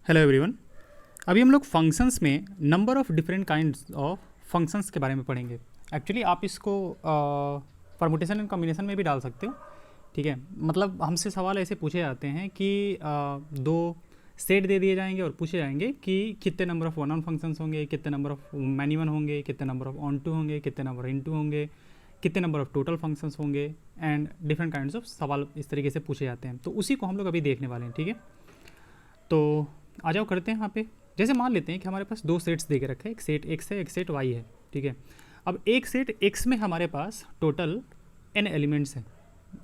Hello everyone. अभी हम लोग फंक्शंस में number of different kinds of functions के बारे में पढ़ेंगे। एक्चुअली आप इसको परमुटेशन एंड कॉम्बिनेशन में भी डाल सकते हो। ठीक है, मतलब हमसे सवाल ऐसे पूछे जाते हैं कि दो सेट दे दिए जाएंगे और पूछे जाएंगे कि कितने number of one on functions होंगे, कितने नंबर ऑफ़ मैनी वन होंगे, कितने नंबर ऑफ़ ऑन टू होंगे, कितने नंबर इन टू होंगे, कितने नंबर ऑफ़ टोटल फंक्शंस होंगे एंड डिफरेंट काइंड्स ऑफ सवाल इस तरीके से पूछे जाते हैं। तो उसी को हम लोग अभी देखने वाले हैं। ठीक है, तो आ जाओ करते हैं यहाँ पे। जैसे मान लेते हैं कि हमारे पास दो सेट्स दे के रखे हैं, एक सेट एक्स है, एक सेट वाई है। ठीक है, अब एक सेट एक्स में हमारे पास टोटल n एलिमेंट्स हैं,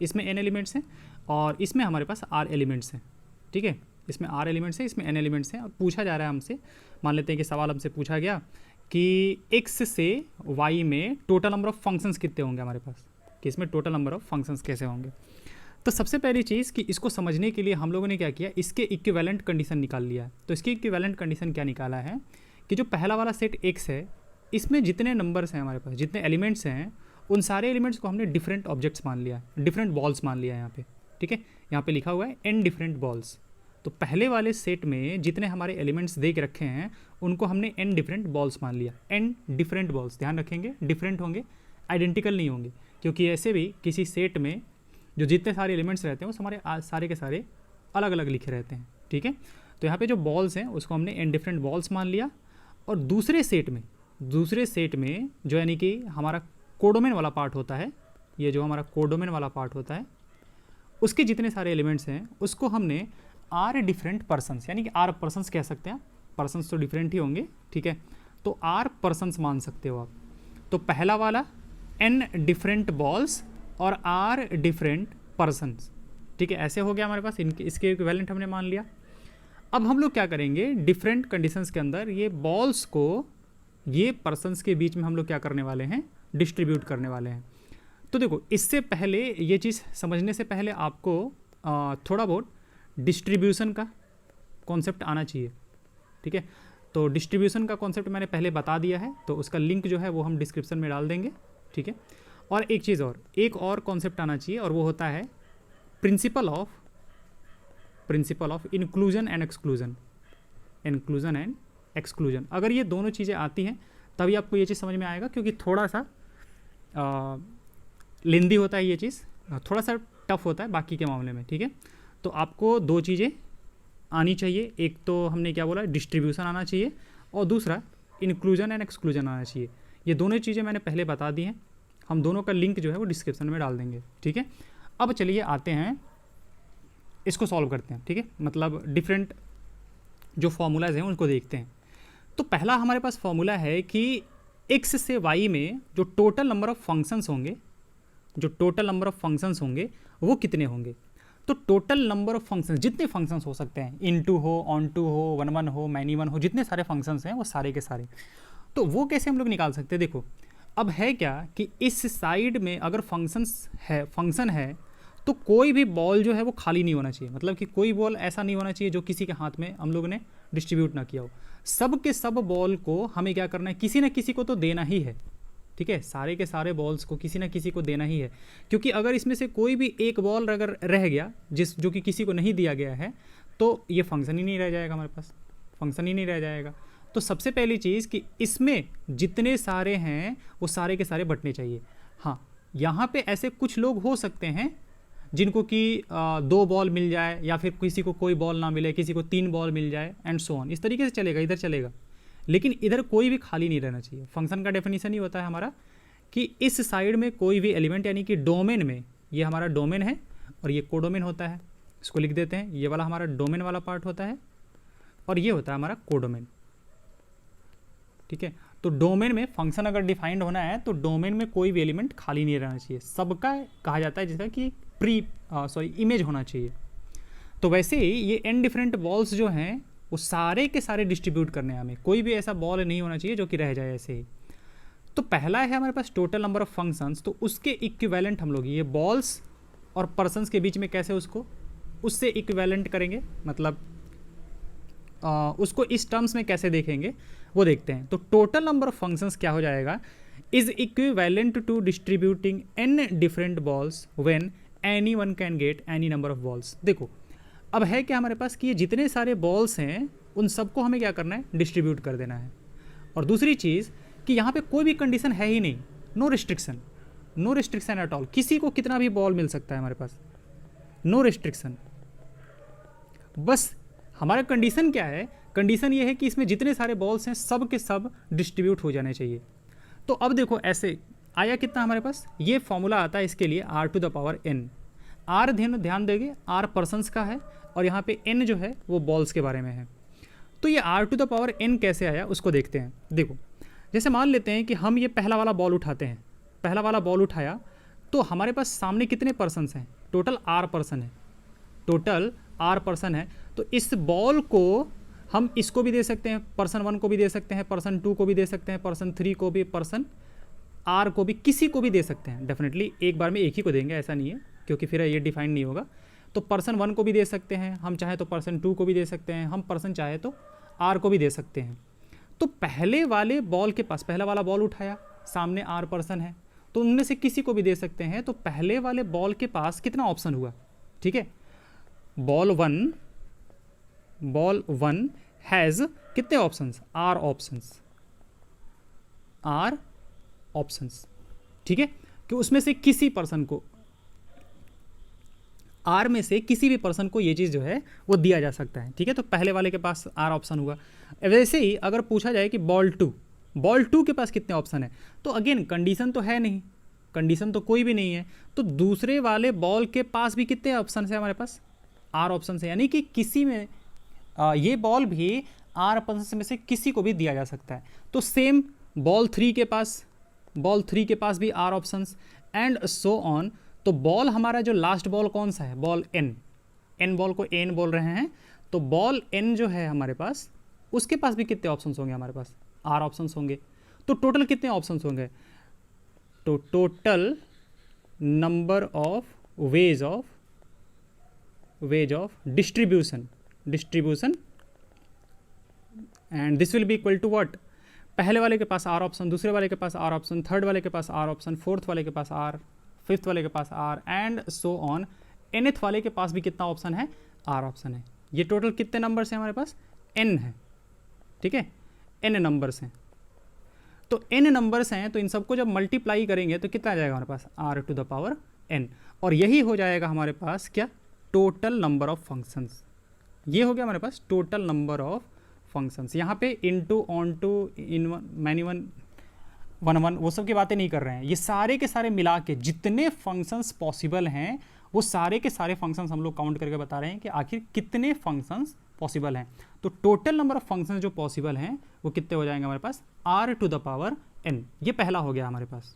इसमें n एलिमेंट्स हैं और इसमें हमारे पास r एलिमेंट्स हैं। ठीक है, इसमें r एलिमेंट्स हैं, इसमें n एलिमेंट्स हैं। और पूछा जा रहा है हमसे, मान लेते हैं कि सवाल हमसे पूछा गया कि x से y में टोटल नंबर ऑफ़ फंक्शंस कितने होंगे हमारे पास, कि इसमें टोटल नंबर ऑफ़ फंक्शंस कैसे होंगे। तो सबसे पहली चीज़ कि इसको समझने के लिए हम लोगों ने क्या किया, इसके इक्विवेलेंट कंडीशन निकाल लिया है। तो इसकी इक्विवेलेंट कंडीशन क्या निकाला है कि जो पहला वाला सेट एक्स है, इसमें जितने नंबर्स हैं हमारे पास, जितने एलिमेंट्स हैं, उन सारे एलिमेंट्स को हमने डिफरेंट ऑब्जेक्ट्स मान लिया, डिफरेंट बॉल्स मान लिया है यहाँ पे। ठीक है, यहाँ पे लिखा हुआ है n डिफरेंट बॉल्स। तो पहले वाले सेट में जितने हमारे एलिमेंट्स दे के रखे हैं उनको हमने n डिफरेंट बॉल्स मान लिया। n डिफरेंट बॉल्स, ध्यान रखेंगे डिफरेंट होंगे, आइडेंटिकल नहीं होंगे, क्योंकि ऐसे भी किसी सेट में जो जितने सारे एलिमेंट्स रहते हैं वो हमारे सारे के सारे अलग अलग लिखे रहते हैं। ठीक है, तो यहाँ पे जो बॉल्स हैं उसको हमने n डिफरेंट बॉल्स मान लिया। और दूसरे सेट में जो यानी कि हमारा कोडोमेन वाला पार्ट होता है, ये जो हमारा कोडोमेन वाला पार्ट होता है, उसके जितने सारे एलिमेंट्स हैं उसको हमने r डिफरेंट पर्सन्स, यानी कि r पर्सन्स कह सकते हैं। पर्सन्स तो डिफरेंट ही होंगे। ठीक है, तो r पर्सन्स मान सकते हो आप। तो पहला वाला n डिफरेंट बॉल्स और r डिफरेंट पर्सन्स। ठीक है, ऐसे हो गया हमारे पास, इनके इसके इक्विवेलेंट हमने मान लिया। अब हम लोग क्या करेंगे, डिफरेंट कंडीशंस के अंदर ये बॉल्स को ये पर्सन्स के बीच में हम लोग क्या करने वाले हैं, डिस्ट्रीब्यूट करने वाले हैं। तो देखो, इससे पहले ये चीज़ समझने से पहले आपको थोड़ा बहुत डिस्ट्रीब्यूशन का कॉन्सेप्ट आना चाहिए। ठीक है, तो डिस्ट्रीब्यूशन का कॉन्सेप्ट मैंने पहले बता दिया है, तो उसका लिंक जो है वो हम डिस्क्रिप्शन में डाल देंगे। ठीक है, और एक चीज़ और, एक और कॉन्सेप्ट आना चाहिए, और वो होता है principle of inclusion and exclusion. अगर ये दोनों चीज़ें आती हैं तभी आपको ये चीज़ समझ में आएगा, क्योंकि थोड़ा सा लेंदी होता है ये चीज़, थोड़ा सा टफ होता है बाकी के मामले में। ठीक है, तो आपको दो चीज़ें आनी चाहिए, एक तो हमने क्या बोला, डिस्ट्रीब्यूशन आना चाहिए, और दूसरा इंक्लूजन एंड एक्सक्लूजन आना चाहिए। ये दोनों चीज़ें मैंने पहले बता दी हैं, हम दोनों का लिंक जो है वो डिस्क्रिप्शन में डाल देंगे। ठीक है, अब चलिए आते हैं, इसको सॉल्व करते हैं। ठीक है, मतलब डिफरेंट जो फॉर्मूलाज हैं उनको देखते हैं। तो पहला हमारे पास फॉर्मूला है कि x से y में जो टोटल नंबर ऑफ़ फंक्शंस होंगे, वो कितने होंगे। तो टोटल नंबर ऑफ़ फंक्शंस, जितने फंक्शंस हो सकते हैं, इनटू हो, ऑन टू हो, वन वन हो, मैनी वन हो, जितने सारे फंक्शंस हैं वो सारे के सारे, तो वो कैसे हम लोग निकाल सकते हैं। देखो, अब है क्या कि इस साइड में अगर फंक्शन है तो कोई भी बॉल जो है वो खाली नहीं होना चाहिए। मतलब कि कोई बॉल ऐसा नहीं होना चाहिए जो किसी के हाथ में हम लोगों ने डिस्ट्रीब्यूट ना किया हो। सब के सब बॉल को हमें क्या करना है, किसी ना किसी को तो देना ही है। ठीक है, सारे के सारे बॉल्स को किसी ना किसी को देना ही है, क्योंकि अगर इसमें से कोई भी एक बॉल अगर रह गया जो कि किसी को नहीं दिया गया है, तो ये फंक्शन ही नहीं रह जाएगा, हमारे पास फंक्शन ही नहीं रह जाएगा। तो सबसे पहली चीज़ कि इसमें जितने सारे हैं वो सारे के सारे बंटने चाहिए। हाँ, यहाँ पे ऐसे कुछ लोग हो सकते हैं जिनको कि 2 बॉल मिल जाए, या फिर किसी को कोई बॉल ना मिले, किसी को 3 बॉल मिल जाए, एंड सो ऑन, इस तरीके से चलेगा, इधर चलेगा। लेकिन इधर कोई भी खाली नहीं रहना चाहिए। फंक्शन का डेफिनेशन ही होता है हमारा कि इस साइड में कोई भी एलिमेंट, यानी कि डोमेन में, ये हमारा डोमेन है और ये कोडोमेन होता है, इसको लिख देते हैं। ये वाला हमारा डोमेन वाला पार्ट होता है और ये होता है हमारा कोडोमेन। ठीक है, तो डोमेन में फंक्शन अगर डिफाइंड होना है तो डोमेन में कोई भी एलिमेंट खाली नहीं रहना चाहिए, सबका कहा जाता है जिसका कि इमेज होना चाहिए। तो वैसे ही ये n डिफरेंट बॉल्स जो हैं वो सारे के सारे डिस्ट्रीब्यूट करने हैं हमें, कोई भी ऐसा बॉल नहीं होना चाहिए जो कि रह जाए ऐसे ही। तो पहला है हमारे पास टोटल नंबर ऑफ फंक्शंस, तो उसके इक्विवेलेंट हम लोग ये बॉल्स और पर्सन्स के बीच में कैसे उससे इक्विवेलेंट करेंगे, मतलब उसको इस टर्म्स में कैसे देखेंगे वो देखते हैं। तो टोटल नंबर ऑफ फंक्शंस क्या हो जाएगा, is equivalent to distributing n different balls when any one can get any number of balls. देखो, अब है क्या हमारे पास कि ये जितने सारे बॉल्स हैं उन सबको हमें क्या करना है, डिस्ट्रीब्यूट कर देना है। और दूसरी चीज़ कि यहाँ पे कोई भी कंडीशन है ही नहीं, no restriction, no restriction at all, किसी को कितना भी बॉल मिल सकता है हमारे पास, नो रिस्ट्रिक्शन। बस हमारा कंडीशन क्या है, कंडीशन ये है कि इसमें जितने सारे बॉल्स हैं सब के सब डिस्ट्रीब्यूट हो जाने चाहिए। तो अब देखो ऐसे आया कितना हमारे पास, ये फॉर्मूला आता है इसके लिए r⁴n। r ध्यान देंगे r पर्सन्स का है और यहाँ पे n जो है वो बॉल्स के बारे में है। तो ये r⁴n कैसे आया उसको देखते हैं। देखो जैसे मान लेते हैं कि हम ये पहला वाला बॉल उठाते हैं, पहला वाला बॉल उठाया तो हमारे पास सामने कितने पर्सन्स हैं, टोटल r पर्सन है, टोटल r पर्सन है। तो इस बॉल को हम इसको भी दे सकते हैं, पर्सन 1 को भी दे सकते हैं, पर्सन 2 को भी दे सकते हैं, पर्सन 3 को भी, पर्सन r को भी, किसी को भी दे सकते हैं। डेफिनेटली एक बार में एक ही को देंगे ऐसा नहीं है, क्योंकि फिर ये डिफाइन नहीं होगा। तो पर्सन 1 को भी दे सकते हैं, हम चाहे तो पर्सन 2 को भी दे सकते हैं, हम पर्सन चाहे तो r को भी दे सकते हैं। तो पहले वाले बॉल के पास, पहला वाला बॉल उठाया, सामने r पर्सन है, तो उनमें से किसी को भी दे सकते हैं। तो पहले वाले बॉल के पास कितना ऑप्शन हुआ, ठीक है, बॉल 1 हैज़ कितने ऑप्शंस, r ऑप्शंस, ठीक है, कि उसमें से किसी पर्सन को, r में से किसी भी पर्सन को ये चीज़ जो है वो दिया जा सकता है, ठीक है। तो पहले वाले के पास r ऑप्शन हुआ। वैसे ही अगर पूछा जाए कि बॉल 2 के पास कितने ऑप्शन है, तो अगेन कंडीशन तो है नहीं, कंडीशन तो कोई भी नहीं है। तो दूसरे वाले बॉल के पास भी कितने ऑप्शन है हमारे पास, r ऑप्शन है, यानी कि किसी में ये बॉल भी r ऑप्शन में से किसी को भी दिया जा सकता है। तो सेम बॉल 3 के पास भी r options and so on. तो बॉल हमारा जो लास्ट बॉल कौन सा है, बॉल n बॉल को n बोल रहे हैं। तो बॉल n जो है हमारे पास, उसके पास भी कितने ऑप्शंस होंगे, हमारे पास r ऑप्शंस होंगे। तो टोटल कितने ऑप्शंस होंगे, तो total number of ways of distribution and this will be equal to what, पहले वाले के पास r ऑप्शन, दूसरे वाले के पास r ऑप्शन, थर्ड वाले के पास r ऑप्शन, फोर्थ वाले के पास r, फिफ्थ वाले के पास r and so on, nth वाले के पास भी कितना ऑप्शन है, r ऑप्शन है। ये टोटल कितने नंबर्स हैं हमारे पास, n है, ठीक है, n नंबर्स हैं। तो n नंबर्स हैं, तो इन सबको जब मल्टीप्लाई करेंगे तो कितना आ जाएगा हमारे पास, r⁴n। और यही हो जाएगा हमारे पास क्या, टोटल नंबर ऑफ फंक्शंस। ये हो गया हमारे पास टोटल नंबर ऑफ फंक्शंस। यहाँ पे into, onto, in one, many one, 1 वो सब की बातें नहीं कर रहे हैं। ये सारे के सारे मिला के जितने फंक्शंस पॉसिबल हैं वो सारे के सारे फंक्शंस हम लोग काउंट करके बता रहे हैं कि आखिर कितने फंक्शंस पॉसिबल हैं। तो टोटल नंबर ऑफ फंक्शंस जो पॉसिबल हैं वो कितने हो जाएंगे हमारे पास, r⁴n। ये पहला हो गया हमारे पास,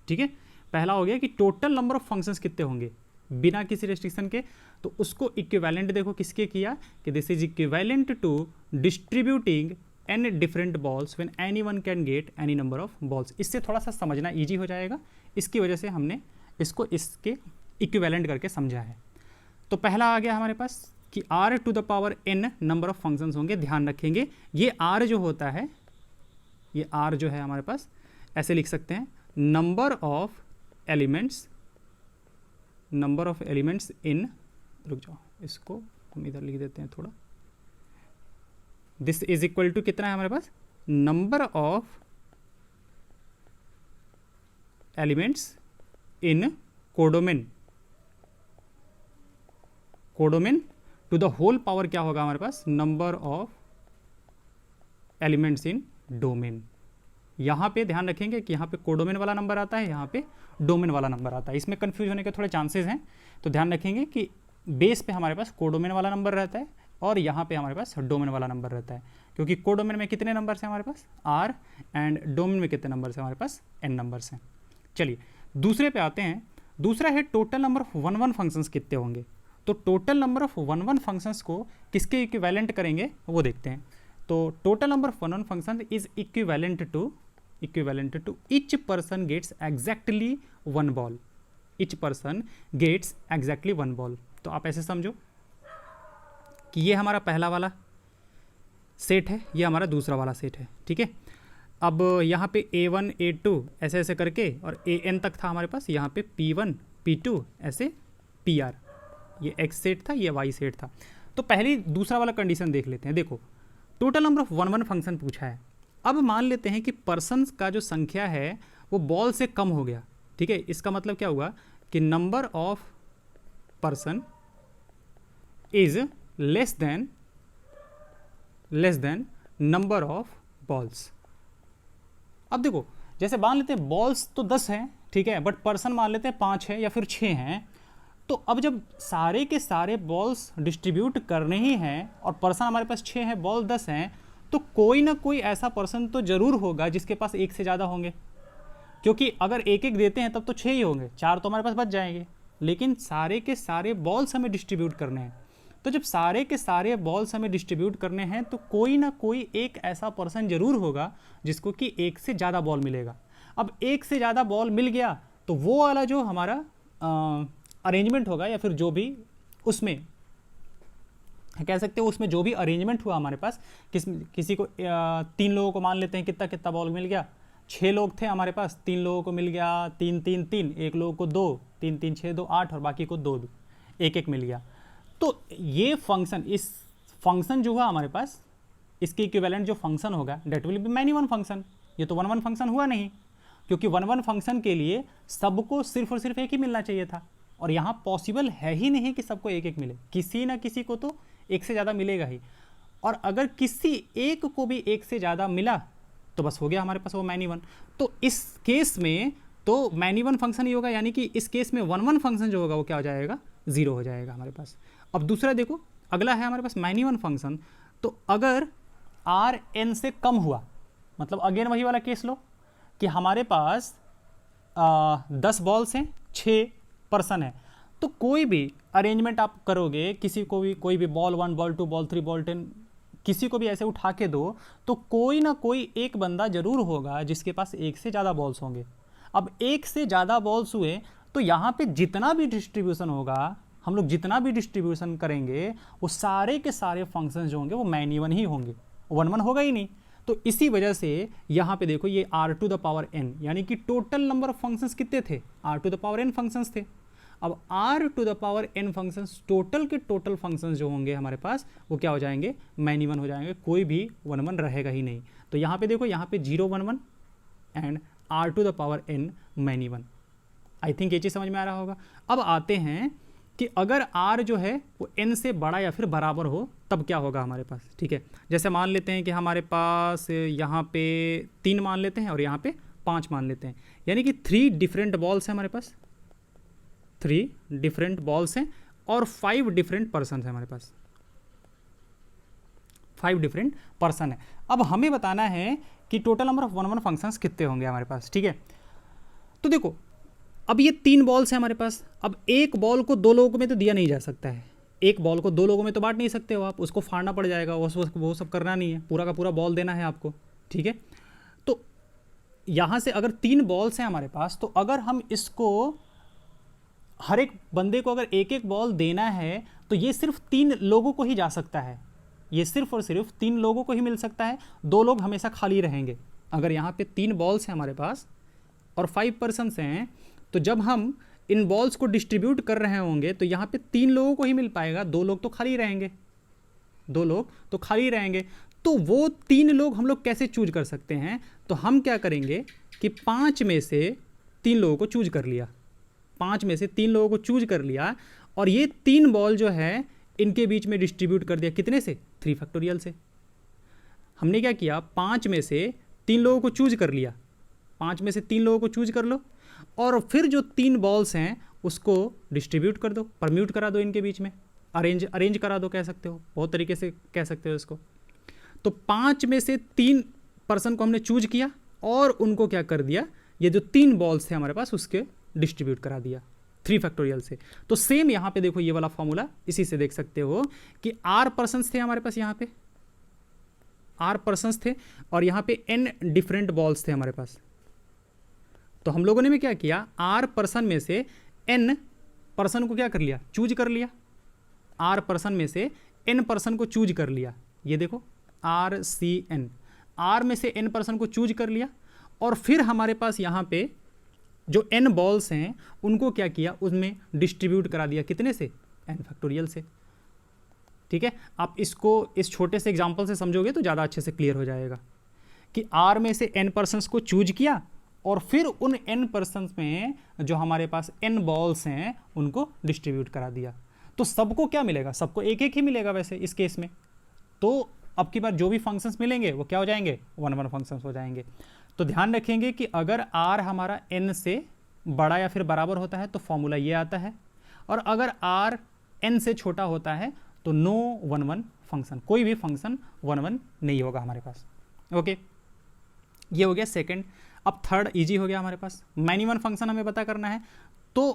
ठीक है, पहला हो गया कि टोटल नंबर ऑफ फंक्शंस कितने होंगे बिना किसी रेस्ट्रिक्शन के। तो उसको इक्विवेलेंट देखो किसके किया, कि this is equivalent to distributing n different balls when anyone can get any number of balls. इससे थोड़ा सा समझना इजी हो जाएगा, इसकी वजह से हमने इसको इसके इक्विवेलेंट करके समझा है। तो पहला आ गया हमारे पास कि r⁴n नंबर ऑफ फंक्शंस होंगे। ध्यान रखेंगे ये r जो होता है, ये r जो है हमारे पास ऐसे लिख सकते हैं, नंबर ऑफ एलिमेंट्स इन, रुक जाओ इसको हम इधर लिख देते हैं थोड़ा, दिस इज इक्वल टू कितना है हमारे पास, number of elements in codomain to the whole power क्या होगा हमारे पास, number of elements in domain. यहाँ पे ध्यान रखेंगे कि यहाँ पे कोडोमेन वाला नंबर आता है, यहाँ पे डोमेन वाला नंबर आता है। इसमें कंफ्यूज होने के थोड़े चांसेस हैं, तो ध्यान रखेंगे कि बेस पे हमारे पास कोडोमेन वाला नंबर रहता है और यहाँ पे हमारे पास डोमेन वाला नंबर रहता है। क्योंकि कोडोमेन में कितने नंबर्स हैं हमारे पास, r, एंड डोमेन में कितने नंबर्स हैं हमारे पास, n नंबर्स हैं। चलिए दूसरे पे आते हैं। दूसरा है टोटल नंबर ऑफ 1 फंक्शंस कितने होंगे। तो टोटल नंबर ऑफ 1 फंक्शंस को किसके इक्विवेलेंट करेंगे वो देखते हैं। तो total number of 1 function is equivalent to each person gets exactly 1 ball, each person gets exactly 1 ball. तो आप ऐसे समझो कि ये हमारा पहला वाला सेट है, ये हमारा दूसरा वाला सेट है, ठीक है। अब यहाँ पे A1 A2 ऐसे ऐसे करके और AN तक था हमारे पास, यहाँ पे P1 P2 ऐसे PR, ये X सेट था, ये Y सेट था। तो पहले दूसरा वाला कंडीशन देख लेते हैं। देखो total number of one function पूछा है। अब मान लेते हैं कि पर्सन्स का जो संख्या है वो बॉल से कम हो गया, ठीक है। इसका मतलब क्या हुआ कि number of person is less than number of balls. अब देखो, जैसे मान लेते हैं बॉल्स तो 10 हैं, ठीक है, बट पर्सन मान लेते हैं 5 है या फिर 6 हैं। तो अब जब सारे के सारे बॉल्स डिस्ट्रीब्यूट करने ही हैं और पर्सन हमारे पास 6 हैं, बॉल 10 हैं, तो कोई ना कोई ऐसा पर्सन तो जरूर होगा जिसके पास एक से ज़्यादा होंगे, क्योंकि अगर एक एक देते हैं तब तो 6 ही होंगे, 4 तो हमारे पास बच जाएंगे। लेकिन सारे के सारे बॉल्स हमें डिस्ट्रीब्यूट करने हैं, तो जब सारे के सारे बॉल्स हमें डिस्ट्रीब्यूट करने हैं तो कोई ना कोई एक ऐसा पर्सन जरूर होगा जिसको कि एक से ज़्यादा बॉल मिलेगा। अब एक से ज़्यादा बॉल मिल गया तो वो वाला जो हमारा अरेंजमेंट होगा या फिर जो भी उसमें कह सकते हो, उसमें जो भी अरेंजमेंट हुआ हमारे पास, किसी को 3 लोगों को मान लेते हैं कितना कितना बॉल मिल गया, 6 लोग थे हमारे पास, 3 लोगों को मिल गया 3 3 3, एक लोगों को 2 3 3 6 2 8 और बाकी को 2 एक एक मिल गया। तो ये फंक्शन, इस फंक्शन जो हुआ हमारे पास, इसके इक्विवेलेंट जो फंक्शन होगा that will be many one function. ये तो वन फंक्शन हुआ नहीं, क्योंकि वन फंक्शन के लिए सबको सिर्फ और सिर्फ एक ही मिलना चाहिए था, और यहाँ पॉसिबल है ही नहीं कि सबको एक एक मिले, किसी ना किसी को तो एक से ज़्यादा मिलेगा ही। और अगर किसी एक को भी एक से ज़्यादा मिला तो बस हो गया हमारे पास वो मैनी वन। तो इस केस में तो मैनी वन फंक्शन ही होगा, यानी कि इस केस में वन फंक्शन जो होगा वो क्या हो जाएगा, 0 हो जाएगा हमारे पास। अब दूसरा देखो, अगला है हमारे पास मैनी वन फंक्शन। तो अगर r n से कम हुआ, मतलब अगेन वही वाला केस लो कि हमारे पास 10 बॉल्स हैं, 6 पर्सन है, तो कोई भी अरेंजमेंट आप करोगे, किसी को भी कोई भी बॉल 1 बॉल 2 बॉल 3 बॉल 10 किसी को भी ऐसे उठा के दो, तो कोई ना कोई एक बंदा जरूर होगा जिसके पास एक से ज़्यादा बॉल्स होंगे। अब एक से ज़्यादा बॉल्स हुए तो यहाँ पे जितना भी डिस्ट्रीब्यूशन होगा, हम लोग जितना भी डिस्ट्रीब्यूशन करेंगे वो सारे के सारे फंक्शन जो होंगे वो मैनी वन ही होंगे, वन होगा ही नहीं। तो इसी वजह से यहाँ पे देखो ये r⁴n, यानी कि टोटल नंबर ऑफ फंक्शंस कितने थे, r⁴n फंक्शंस थे। अब r⁴n फंक्शंस टोटल के टोटल फंक्शंस जो होंगे हमारे पास वो क्या हो जाएंगे, मैनी वन हो जाएंगे, कोई भी वन रहेगा ही नहीं। तो यहाँ पे देखो, यहाँ पे 0 1 1 and r⁴n many one. I think ये चीज़ समझ में आ रहा होगा। अब आते हैं कि अगर r जो है वो n से बड़ा या फिर बराबर हो तब क्या होगा हमारे पास, ठीक है। जैसे मान लेते हैं कि हमारे पास यहाँ पे 3 मान लेते हैं और यहाँ पे 5 मान लेते हैं, यानी कि 3 डिफरेंट बॉल्स हैं हमारे पास, 3 डिफरेंट बॉल्स हैं और 5 डिफरेंट पर्सन है हमारे पास, 5 डिफरेंट पर्सन है। अब हमें बताना है कि total number of one functions कितने होंगे हमारे पास, ठीक है। तो देखो, अब ये 3 बॉल्स हैं हमारे पास। अब एक बॉल को 2 लोगों में तो दिया नहीं जा सकता है, एक बॉल को 2 लोगों में तो बांट नहीं सकते हो आप, उसको फाड़ना पड़ जाएगा, वो सब करना नहीं है, पूरा का पूरा बॉल देना है आपको, ठीक है। तो यहाँ से अगर 3 बॉल्स हैं हमारे पास, तो अगर हम इसको हर एक बंदे को अगर एक एक बॉल देना है तो ये सिर्फ 3 लोगों को ही जा सकता है, ये सिर्फ और सिर्फ 3 लोगों को ही मिल सकता है, 2 लोग हमेशा खाली रहेंगे। अगर यहाँ पे 3 बॉल्स हैं हमारे पास और 5 पर्सन्स हैं, तो जब हम इन बॉल्स को डिस्ट्रीब्यूट कर रहे होंगे तो यहाँ पे 3 लोगों को ही मिल पाएगा, 2 लोग तो खाली रहेंगे, 2 लोग तो खाली रहेंगे। तो वो 3 लोग हम लोग कैसे चूज कर सकते हैं, तो हम क्या करेंगे कि 5 में से 3 लोगों को चूज कर लिया, 5 में से 3 लोगों को चूज कर लिया और ये 3 बॉल जो है इनके बीच में डिस्ट्रीब्यूट कर दिया, कितने से, 3 फैक्टोरियल से। हमने क्या किया, 5 में से 3 लोगों को चूज कर लिया, 5 में से 3 लोगों को चूज कर लो और फिर जो 3 बॉल्स हैं उसको डिस्ट्रीब्यूट कर दो, परम्यूट करा दो इनके बीच में, अरेंज करा दो, कह सकते हो, बहुत तरीके से कह सकते हो इसको। तो 5 में से 3 पर्सन को हमने चूज किया और उनको क्या कर दिया, ये जो 3 बॉल्स थे हमारे पास उसके डिस्ट्रीब्यूट करा दिया 3 फैक्टोरियल से। तो सेम यहाँ पे देखो ये वाला फॉर्मूला, इसी से देख सकते हो कि r पर्सन्स थे हमारे पास, यहाँ पे r पर्सन्स थे और यहाँ पे n डिफरेंट बॉल्स थे हमारे पास। तो हम लोगों ने भी क्या किया, r पर्सन में से n पर्सन को क्या कर लिया, चूज कर लिया, r पर्सन में से n पर्सन को चूज कर लिया, ये देखो RCN, r में से n पर्सन को चूज कर लिया और फिर हमारे पास यहाँ पे जो n बॉल्स हैं उनको क्या किया, उसमें डिस्ट्रीब्यूट करा दिया, कितने से, n फैक्टोरियल से। ठीक है, आप इसको इस छोटे से एग्जाम्पल से समझोगे तो ज़्यादा अच्छे से क्लियर हो जाएगा कि R में से n पर्सन्स को चूज किया और फिर उन n पर्सन्स में जो हमारे पास n बॉल्स हैं उनको डिस्ट्रीब्यूट करा दिया, तो सबको क्या मिलेगा, सबको एक एक ही मिलेगा वैसे इस केस में। तो अब की बार जो भी फंक्शंस मिलेंगे वो क्या हो जाएंगे, 1 1 फंक्शंस हो जाएंगे। तो ध्यान रखेंगे कि अगर R हमारा n से बड़ा या फिर बराबर होता है तो फॉर्मूला ये आता है, और अगर R n से छोटा होता है तो नो 1 1 फंक्शन, कोई भी फंक्शन 1 1 नहीं होगा हमारे पास। ओके, ये हो गया सेकंड। अब थर्ड इजी हो गया हमारे पास, मैनी वन फंक्शन हमें पता करना है। तो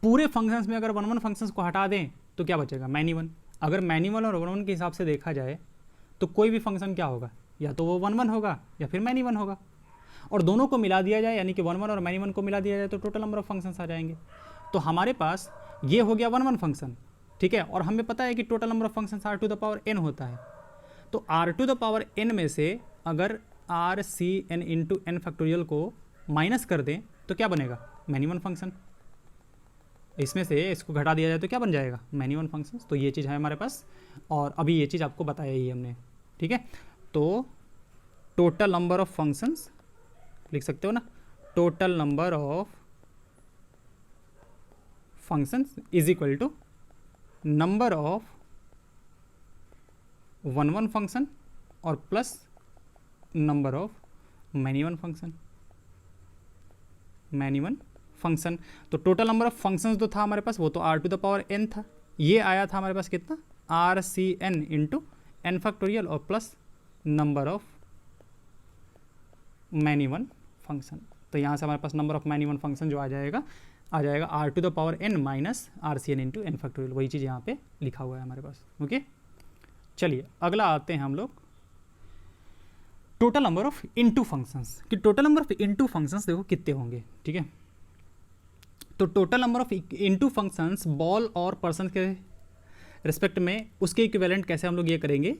पूरे फंक्शंस में अगर 1 1 फंक्शंस को हटा दें तो क्या बचेगा, मैनी वन। अगर मैनी वन और 1 1 के हिसाब से देखा जाए तो कोई भी फंक्शन क्या होगा, या तो वो 1 1 होगा या फिर मैनी वन होगा, और दोनों को मिला दिया जाए यानी कि 1 1 और मैनी वन को मिला दिया जाए तो टोटल नंबर ऑफ फंक्शंस आ जाएंगे। तो हमारे पास ये हो गया 1 1 फंक्शन, ठीक है। और हमें पता है कि total number of functions r to the power n होता है, तो r to the power n में से अगर R C N into N factorial को माइनस कर दें तो क्या बनेगा, मैनी वन फंक्शन। इसमें से इसको घटा दिया जाए तो क्या बन जाएगा, मैनी वन फंक्शन। तो ये चीज़ है हमारे पास, और अभी ये चीज़ आपको बताया ही हमने, ठीक है। तो टोटल नंबर ऑफ फंक्शंस लिख सकते हो ना, total number of functions is equal to number of 1 1 function और plus number of many one function, many one function. तो टोटल नंबर ऑफ फंक्शंस जो था हमारे पास वो तो r to the power n था, ये आया था हमारे पास कितना, r C N into N factorial और plus number of many one function. तो यहाँ से हमारे पास number of many one function जो आ जाएगा R to the power n minus R C N into N factorial, वही चीज़ यहाँ पे लिखा हुआ है हमारे पास। ओके, चलिए अगला आते हैं हम लोग total number of into functions, कि total number of into functions देखो कितने होंगे, ठीक है। तो total number of into functions ball और पर्सन के रिस्पेक्ट में उसके इक्विवेलेंट कैसे हम लोग ये करेंगे,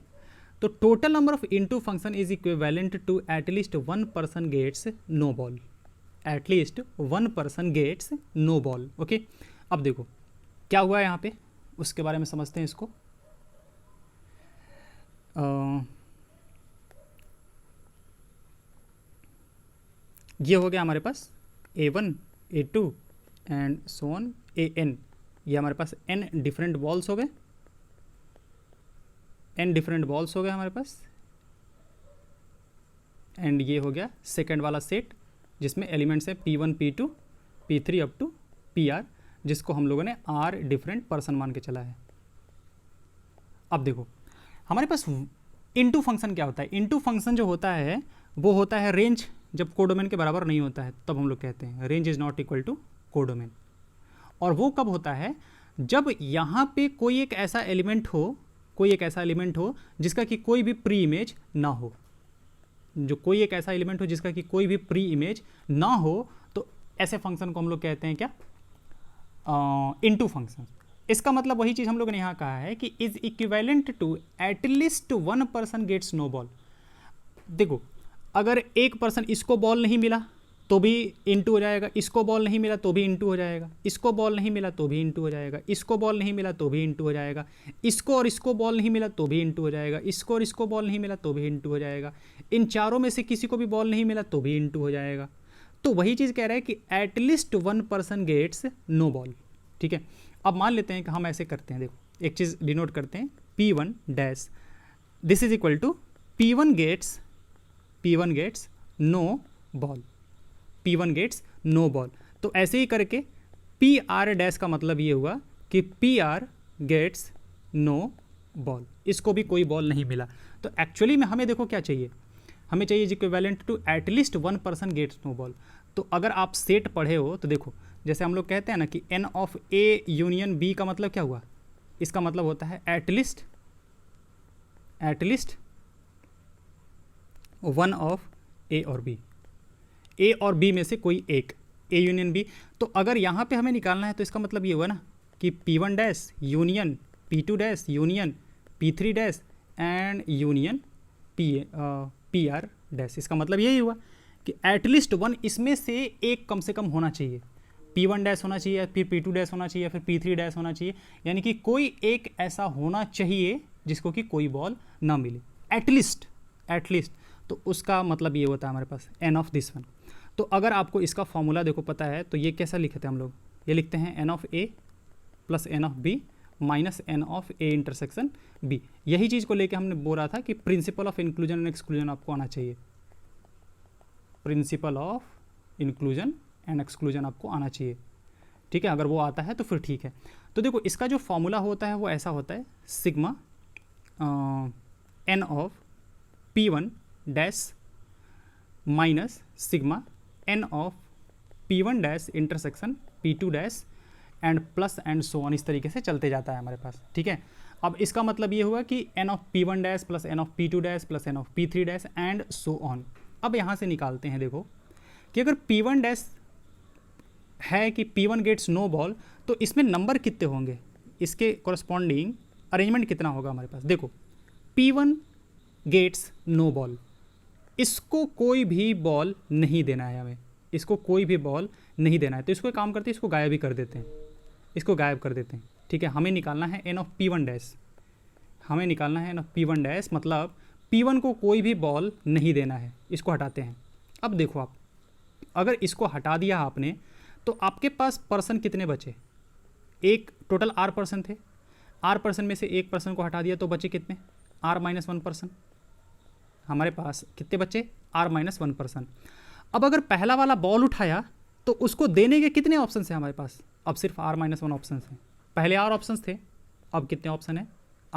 तो total number of into function is equivalent to at least 1 person gets no ball, at least 1 person gets no ball. Okay, अब देखो क्या हुआ है यहाँ पे, उसके बारे में समझते हैं इसको। ये हो गया हमारे पास A1 A2 and so on AN, ये हमारे पास n डिफरेंट बॉल्स हो गए, n डिफरेंट बॉल्स हो गए हमारे पास, एंड ये हो गया सेकंड वाला सेट जिसमें एलिमेंट्स है P1 P2 P3 up to PR, जिसको हम लोगों ने r डिफरेंट पर्सन मान के चला है। अब देखो हमारे पास इनटू फंक्शन क्या होता है, इनटू फंक्शन जो होता है वो होता है रेंज, जब कोडोमेन के बराबर नहीं होता है तब हम लोग कहते हैं range is not equal to codomain. और वो कब होता है, जब यहाँ पे कोई एक ऐसा एलिमेंट हो जिसका कि कोई भी प्री इमेज ना हो, जो कोई एक ऐसा एलिमेंट हो जिसका कि कोई भी प्री इमेज ना हो, तो ऐसे फंक्शन को हम लोग कहते हैं क्या, इनटू फंक्शन। इसका मतलब वही चीज़ हम लोगों ने यहाँ कहा है कि is equivalent to at least 1 person gets no ball. देखो अगर एक पर्सन इसको बॉल नहीं मिला तो भी इंटू हो जाएगा, इसको बॉल नहीं मिला तो भी इंटू हो जाएगा, इसको बॉल नहीं मिला तो भी इंटू हो जाएगा, इसको बॉल नहीं मिला तो भी इंटू हो जाएगा, इसको और इसको बॉल नहीं मिला तो भी इंटू हो जाएगा, इसको और इसको बॉल नहीं मिला तो भी इंटू हो जाएगा, इन चारों में से किसी को भी बॉल नहीं मिला तो भी इंटू हो जाएगा। तो वही चीज़ कह रहा है कि at least 1 person gets no ball, ठीक है। अब मान लेते हैं कि हम ऐसे करते हैं, देखो एक चीज़ डिनोट करते हैं, P1 dash this is equal to P1 gets no ball, P1 gets no ball. तो ऐसे ही करके PR डैश का मतलब ये हुआ कि PR गेट्स नो बॉल, इसको भी कोई बॉल नहीं मिला। तो एक्चुअली में हमें देखो क्या चाहिए, हमें चाहिए equivalent to at least 1 person gets no ball. तो अगर आप सेट पढ़े हो तो देखो जैसे हम लोग कहते हैं ना कि N of A union B का मतलब क्या हुआ, इसका मतलब होता है एटलीस्ट 1 ऑफ A और B, A और B में से कोई एक, A यूनियन B। तो अगर यहाँ पे हमें निकालना है तो इसका मतलब ये हुआ ना कि P1 dash union P2 dash union P3 dash and union PR dash. इसका मतलब यही हुआ कि एटलीस्ट 1 इसमें से एक कम से कम होना चाहिए। P1 डैश होना चाहिए, फिर P2 डैश होना चाहिए, फिर P3 डैश होना चाहिए, यानी कि कोई एक ऐसा होना चाहिए जिसको कि कोई बॉल ना मिले, एटलीस्ट। तो उसका मतलब ये होता है हमारे पास n ऑफ दिस वन। तो अगर आपको इसका फॉर्मूला देखो पता है तो ये कैसा लिखते हैं हम लोग, ये लिखते हैं n of a plus n of b minus n of a intersection b। यही चीज़ को लेके हमने बोला था कि principle of inclusion and exclusion आपको आना चाहिए, principle of inclusion and exclusion आपको आना चाहिए, ठीक है। अगर वो आता है तो फिर ठीक है। तो देखो इसका जो फॉर्मूला होता है वो ऐसा होता है, sigma n of p1 dash minus sigma n of p1 dash intersection p2 dash and plus and so on, इस तरीके से चलते जाता है हमारे पास, ठीक है। अब इसका मतलब ये हुआ कि n of p1 dash plus n of p2 dash plus n of p3 dash and so on. अब यहाँ से निकालते हैं देखो कि अगर p1 डैश है कि P1 गेट्स नो बॉल, तो इसमें नंबर कितने होंगे, इसके कॉरस्पॉन्डिंग अरेंजमेंट कितना होगा हमारे पास। देखो P1 गेट्स नो बॉल, इसको कोई भी बॉल नहीं देना है हमें, इसको कोई भी बॉल नहीं देना है। तो इसको एक काम करते हैं, इसको गायब ही कर देते हैं, इसको गायब कर देते हैं, ठीक है। हमें निकालना है n ऑफ P1 डैश, हमें निकालना है n ऑफ P1 डैश, मतलब P1 को कोई भी बॉल नहीं देना है, इसको हटाते हैं। अब देखो आप अगर इसको हटा दिया आपने तो आपके पास पर्सन कितने बचे, एक टोटल r पर्सन थे, r पर्सन में से एक पर्सन को हटा दिया तो बचे कितने, r माइनस 1 पर्सन। हमारे पास कितने बचे, r माइनस 1 पर्सन। अब अगर पहला वाला बॉल उठाया तो उसको देने के कितने ऑप्शन हैं हमारे पास, अब सिर्फ r माइनस 1 ऑप्शन हैं। पहले r ऑप्शन थे, अब कितने ऑप्शन है,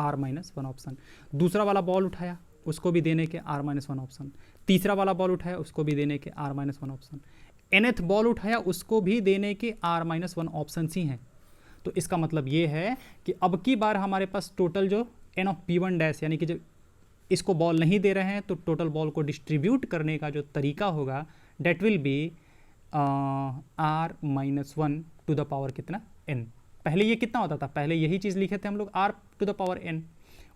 r माइनस 1 ऑप्शन। दूसरा वाला बॉल उठाया उसको भी देने के r माइनस 1 ऑप्शन, तीसरा वाला बॉल उठाया उसको भी देने के r minus 1 option, nth ball उठाया उसको भी देने के r माइनस 1 ऑप्शन ही हैं। तो इसका मतलब ये है कि अब की बार हमारे पास टोटल जो n ऑफ P1 डैश, यानी कि जब इसको बॉल नहीं दे रहे हैं तो टोटल बॉल को डिस्ट्रीब्यूट करने का जो तरीका होगा that will be r minus 1 to the power कितना n। पहले ये कितना होता था, पहले यही चीज़ लिखे थे हम लोग r to the power n,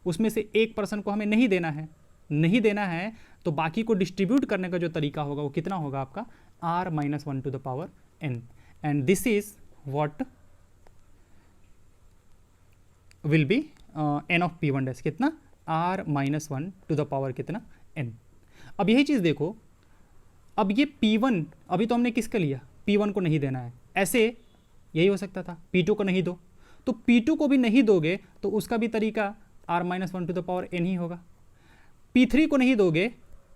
उसमें से एक पर्सन को हमें नहीं देना है, तो बाकी को डिस्ट्रीब्यूट करने का जो तरीका होगा वो कितना होगा आपका r minus 1 to the power n। And this is what will be n of P1 dash, कितना r minus 1 to the power कितना n। अब यही चीज़ देखो, अब ये P1 अभी तो हमने किसका लिया, P1 को नहीं देना है, ऐसे यही हो सकता था P2 को नहीं दो, तो P2 को भी नहीं दोगे तो उसका भी तरीका r minus 1 to the power n ही होगा। P3 को नहीं दोगे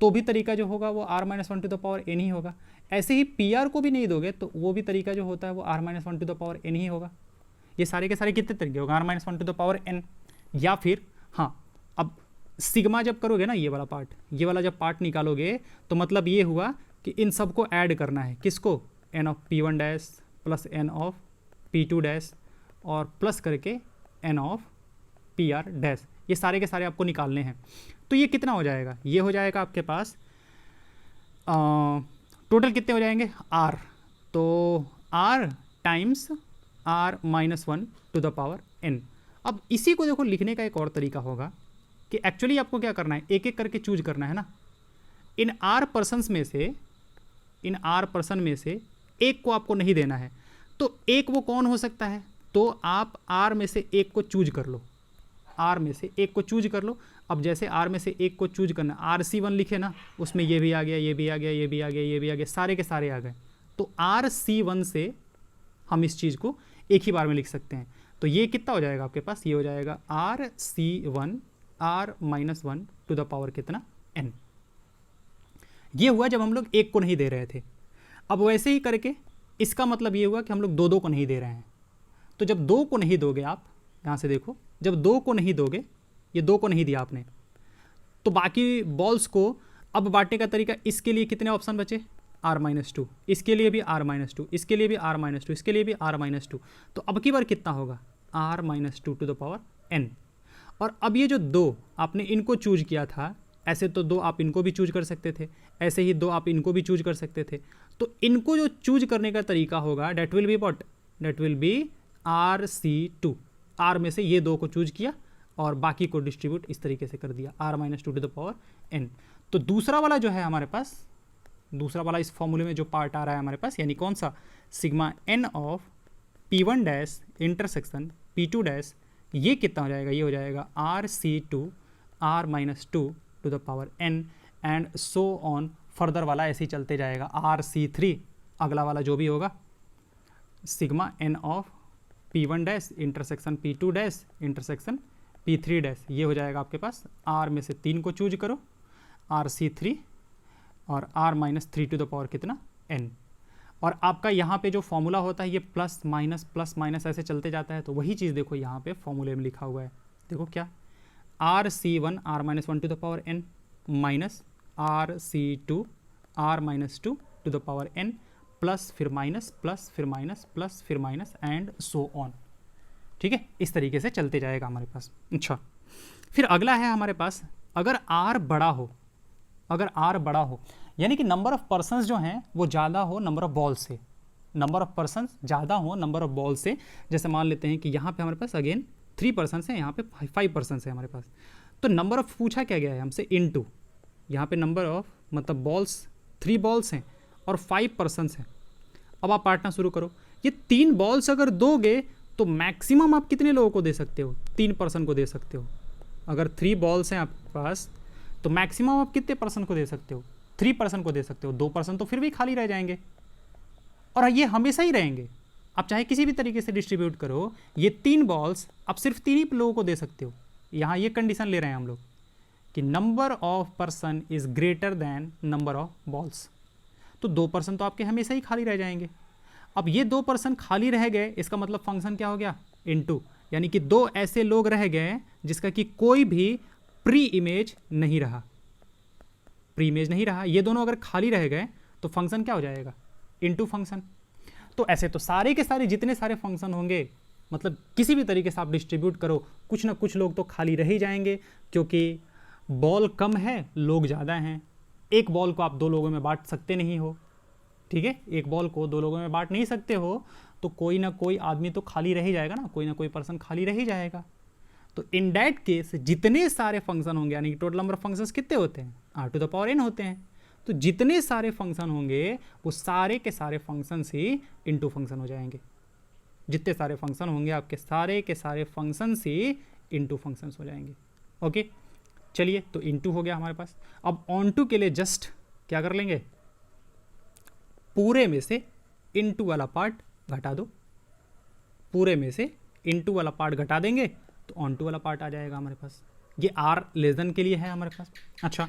तो भी तरीका जो होगा वो r minus 1 to the power n ही होगा। ऐसे ही PR को भी नहीं दोगे तो वो भी तरीका जो होता है वो r minus 1 to the power n ही होगा। ये सारे के सारे कितने तरीके होगा, r minus 1 to the power n। या फिर हाँ, अब सिग्मा जब करोगे ना, ये वाला पार्ट, ये वाला जब पार्ट निकालोगे तो मतलब ये हुआ कि इन सबको ऐड करना है, किसको, n of P1 dash plus n of P2 dash और प्लस करके n ऑफ PR डैश, ये सारे के सारे आपको निकालने हैं। तो ये कितना हो जाएगा, ये हो जाएगा आपके पास टोटल कितने हो जाएंगे r, तो r times r minus 1 to the power n। अब इसी को देखो लिखने का एक और तरीका होगा कि एक्चुअली आपको क्या करना है, एक एक करके चूज करना है ना। इन r पर्सन्स में से एक को आपको नहीं देना है, तो एक वो कौन हो सकता है, तो आप r में से एक को चूज कर लो, r में से एक को चूज कर लो। अब जैसे r में से एक को चूज करना, RC1 लिखे ना, उसमें ये भी आ गया, ये भी आ गया, ये भी आ गया, ये भी आ गया, सारे के सारे आ गए। तो RC1 से हम इस चीज़ को एक ही बार में लिख सकते हैं। तो ये कितना हो जाएगा आपके पास, ये हो जाएगा RC1 r minus 1 to the power कितना n। ये हुआ जब हम लोग एक को नहीं दे रहे थे। अब वैसे ही करके इसका मतलब ये हुआ कि हम लोग दो को नहीं दे रहे हैं। तो जब 2 को नहीं दोगे, आप यहाँ से देखो, जब 2 को नहीं दोगे, ये 2 को नहीं दिया आपने, तो बाकी बॉल्स को अब बांटने का तरीका, इसके लिए कितने ऑप्शन बचे, r माइनस 2, इसके लिए भी r माइनस 2, इसके लिए भी r माइनस 2, इसके लिए भी r माइनस 2। तो अब की बार कितना होगा, r minus 2 to the power n। और अब ये जो 2 आपने इनको चूज किया था, ऐसे तो 2 आप इनको भी चूज कर सकते थे, ऐसे ही 2 आप इनको भी चूज कर सकते थे। तो इनको जो चूज करने का तरीका होगा that will be what, that will be RC2। r में से ये 2 को चूज किया और बाकी को डिस्ट्रीब्यूट इस तरीके से कर दिया, r minus 2 to the power n। तो दूसरा वाला जो है हमारे पास, दूसरा वाला इस फॉर्मूले में जो पार्ट आ रहा है हमारे पास, यानी कौन सा, sigma N of P1 dash intersection P2 dash, ये कितना हो जाएगा, ये हो जाएगा RC2 R-2 to the power n and so on, further वाला ऐसे ही चलते जाएगा, RC3 अगला वाला जो भी होगा, sigma N of P1 dash intersection P2 dash intersection P3 dash, ये हो जाएगा आपके पास, R में से 3 को चूज करो, RC3 और R-3 टू द पावर कितना n। और आपका यहाँ पे जो फॉर्मूला होता है ये प्लस माइनस ऐसे चलते जाता है, तो वही चीज़ देखो यहाँ पे फॉर्मूले में लिखा हुआ है, देखो क्या, RC1 R-1 to the power n minus RC2 R-2 to the power n plus फिर माइनस प्लस फिर माइनस प्लस फिर माइनस एंड सो ऑन। ठीक है, इस तरीके से चलते जाएगा हमारे पास। अच्छा, फिर अगला है हमारे पास, अगर R बड़ा हो, अगर R बड़ा हो यानी कि नंबर ऑफ पर्सन्स जो हैं वो ज़्यादा हो नंबर ऑफ बॉल से, नंबर ऑफ पर्सन्स ज़्यादा हो नंबर ऑफ बॉल से, जैसे मान लेते हैं कि यहाँ पे हमारे पास अगेन 3 पर्सन्स हैं, यहाँ पे 5 पर्सन्स हैं हमारे पास, तो नंबर ऑफ पूछा क्या गया है हमसे इनटू, यहाँ पे नंबर ऑफ मतलब बॉल्स 3 बॉल्स हैं और 5 पर्सन्स हैं। अब आप बांटना शुरू करो, ये 3 बॉल्स अगर दोगे तो मैक्सिमम आप कितने लोगों को दे सकते हो, 3 पर्सन को दे सकते हो। अगर 3 बॉल्स हैं आपके पास तो मैक्सिमम आप कितने पर्सन को दे सकते हो, 3 पर्सन को दे सकते हो। 2 पर्सन तो फिर भी खाली रह जाएंगे और ये हमेशा ही रहेंगे, आप चाहे किसी भी तरीके से डिस्ट्रीब्यूट करो, ये 3 बॉल्स आप सिर्फ 3 ही लोगों को दे सकते हो। यहाँ ये कंडीशन ले रहे हैं हम लोग कि number of person is greater than number of balls, तो 2 पर्सन तो आपके हमेशा ही खाली रह जाएंगे। अब ये 2 पर्सन खाली रह गए, इसका मतलब फंक्शन क्या हो गया, इनटू, यानी कि 2 ऐसे लोग रह गए जिसका कि कोई भी प्री इमेज नहीं रहा, प्री इमेज नहीं रहा, ये दोनों अगर खाली रह गए तो फंक्शन क्या हो जाएगा, इनटू फंक्शन। तो ऐसे तो सारे के सारे जितने सारे फंक्शन होंगे, मतलब किसी भी तरीके से आप डिस्ट्रीब्यूट करो, कुछ ना कुछ लोग तो खाली रह ही जाएंगे, क्योंकि बॉल कम है लोग ज़्यादा हैं। एक बॉल को आप 2 लोगों में बांट सकते नहीं हो, ठीक है, एक बॉल को 2 लोगों में बांट नहीं सकते हो, तो कोई ना कोई आदमी तो खाली रह ही जाएगा ना, कोई ना कोई पर्सन खाली रह ही जाएगा। तो इन दैट केस जितने सारे फंक्शन होंगे, यानी कि टोटल नंबर ऑफ फंक्शंस कितने होते हैं, R⁴ होते हैं, तो जितने सारे फंक्शन होंगे वो सारे के सारे फंक्शंस ही इनटू फंक्शन हो जाएंगे। जितने सारे फंक्शन होंगे आपके सारे के सारे फंक्शंस ही इनटू फंक्शंस हो जाएंगे। ओके, चलिए, तो इनटू हो गया हमारे पास। अब ऑन टू के लिए जस्ट क्या कर लेंगे, पूरे में से इनटू वाला पार्ट घटा दो, पूरे में से इनटू वाला पार्ट घटा देंगे तो ऑन टू वाला पार्ट आ जाएगा हमारे पास। ये R लेस देन के लिए है हमारे पास। अच्छा,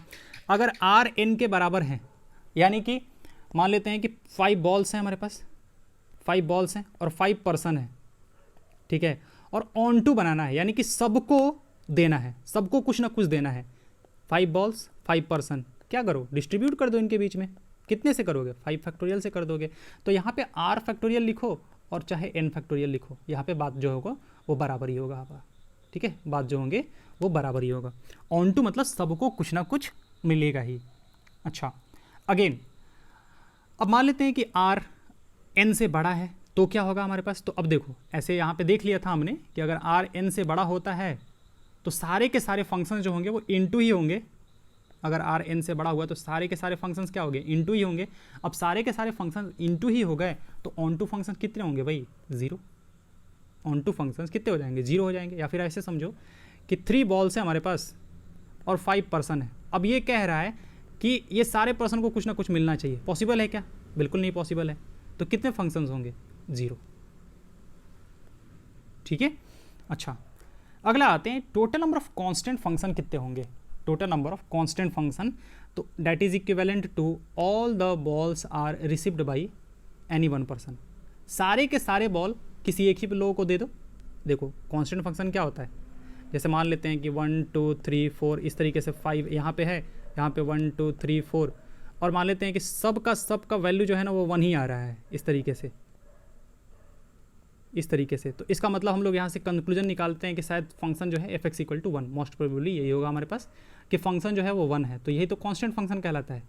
अगर R n के बराबर है, यानी कि मान लेते हैं कि 5 बॉल्स हैं हमारे पास, 5 बॉल्स हैं और 5 पर्सन है, ठीक है, और ऑन टू बनाना है, यानी कि सबको देना है, सबको कुछ ना कुछ देना है। 5 बॉल्स 5 पर्सन, क्या करो, डिस्ट्रीब्यूट कर दो इनके बीच में। कितने से करोगे, 5 फैक्टोरियल से कर दोगे, तो यहाँ पे R फैक्टोरियल लिखो और चाहे n फैक्टोरियल लिखो, यहाँ पे बात जो होगा वो बराबर ही होगा आपका, ठीक है, बात जो होंगे वो बराबर ही होगा। ऑन टू मतलब सबको कुछ ना कुछ मिलेगा ही। अच्छा, अगेन अब मान लेते हैं कि R n से बड़ा है तो क्या होगा हमारे पास, तो अब देखो ऐसे यहाँ पे देख लिया था हमने कि अगर R n से बड़ा होता है तो सारे के सारे फंक्शंस जो होंगे वो इनटू ही होंगे। अगर R n से बड़ा हुआ तो सारे के सारे फंक्शंस क्या होंगे, इनटू ही होंगे। अब सारे के सारे फंक्शंस इनटू ही हो गए तो ऑन टू फंक्शंस कितने होंगे भाई, 0। ऑन टू फंक्शंस कितने हो जाएंगे, 0 हो जाएंगे। या फिर ऐसे समझो कि 3 बॉल्स हैं हमारे पास और 5 पर्सन है। अब ये कह रहा है कि ये सारे पर्सन को कुछ ना कुछ मिलना चाहिए, पॉसिबल है क्या, बिल्कुल नहीं पॉसिबल है। तो कितने फंक्शंस होंगे, 0, ठीक है। अच्छा, अगला आते हैं total number of constant function कितने होंगे, total number of constant function, तो that is equivalent to all the balls are received by any one person. सारे के सारे बॉल किसी एक ही लोगों को दे दो। देखो कांस्टेंट फंक्शन क्या होता है, जैसे मान लेते हैं कि 1 2 3 4 इस तरीके से 5 यहाँ पे है, यहाँ पे 1 2 3 4, और मान लेते हैं कि सबका वैल्यू जो है ना वो 1 ही आ रहा है, इस तरीके से, इस तरीके से। तो इसका मतलब हम लोग यहाँ से कंक्लूजन निकालते हैं कि शायद फंक्शन जो है f = 1, मोस्ट प्रोबेबली यही होगा हमारे पास कि फंक्शन जो है वो 1 है। तो यही तो कांस्टेंट फंक्शन कहलाता है।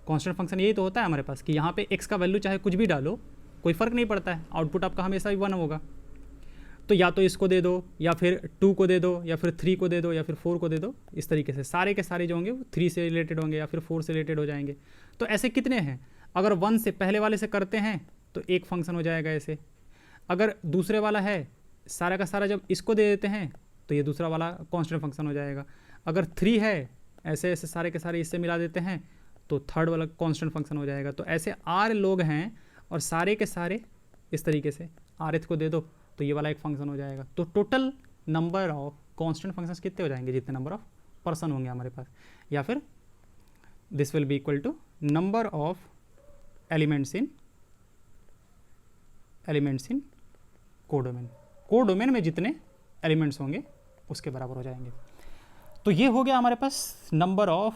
कांस्टेंट फंक्शन यही तो होता है हमारे पास कि यहाँ पे x का वैल्यू चाहे कुछ भी डालो कोई फ़र्क नहीं पड़ता है, आउटपुट आपका हमेशा ही 1 होगा। तो या तो इसको दे दो, या फिर 2 को दे दो, या फिर 3 को दे दो, या फिर 4 को दे दो। इस तरीके से सारे के सारे जो होंगे वो 3 से रिलेटेड होंगे या फिर 4 से रिलेटेड हो जाएंगे। तो ऐसे कितने हैं, अगर 1 से पहले वाले से करते हैं तो एक फंक्शन हो जाएगा ऐसे। अगर दूसरे वाला है सारा का सारा जब इसको दे देते हैं तो ये दूसरा वाला कांस्टेंट फंक्शन हो जाएगा। अगर 3 है ऐसे ऐसे सारे के सारे इससे मिला देते हैं तो थर्ड वाला कांस्टेंट फंक्शन हो जाएगा। तो ऐसे r लोग हैं और सारे के सारे इस तरीके से rth को दे दो तो ये वाला एक फंक्शन हो जाएगा। तो total number of constant functions कितने हो जाएंगे, जितने नंबर ऑफ पर्सन होंगे हमारे पास, या फिर this will be equal to number of elements in codomain. Codomain में जितने एलिमेंट्स होंगे उसके बराबर हो जाएंगे। तो ये हो गया हमारे पास number of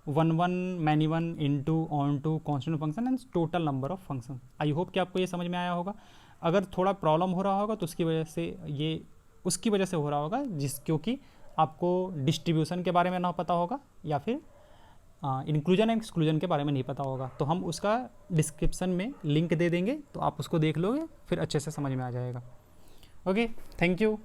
one many one into onto constant function and total number of function. I hope कि आपको ये समझ में आया होगा। अगर थोड़ा प्रॉब्लम हो रहा होगा तो उसकी वजह से हो रहा होगा क्योंकि आपको डिस्ट्रीब्यूशन के बारे में ना पता होगा या फिर इंक्लूजन एंड एक्सक्लूजन के बारे में नहीं पता होगा। तो हम उसका डिस्क्रिप्शन में लिंक दे देंगे, तो आप उसको देख लोगे फिर अच्छे से समझ में आ जाएगा। Okay, thank you.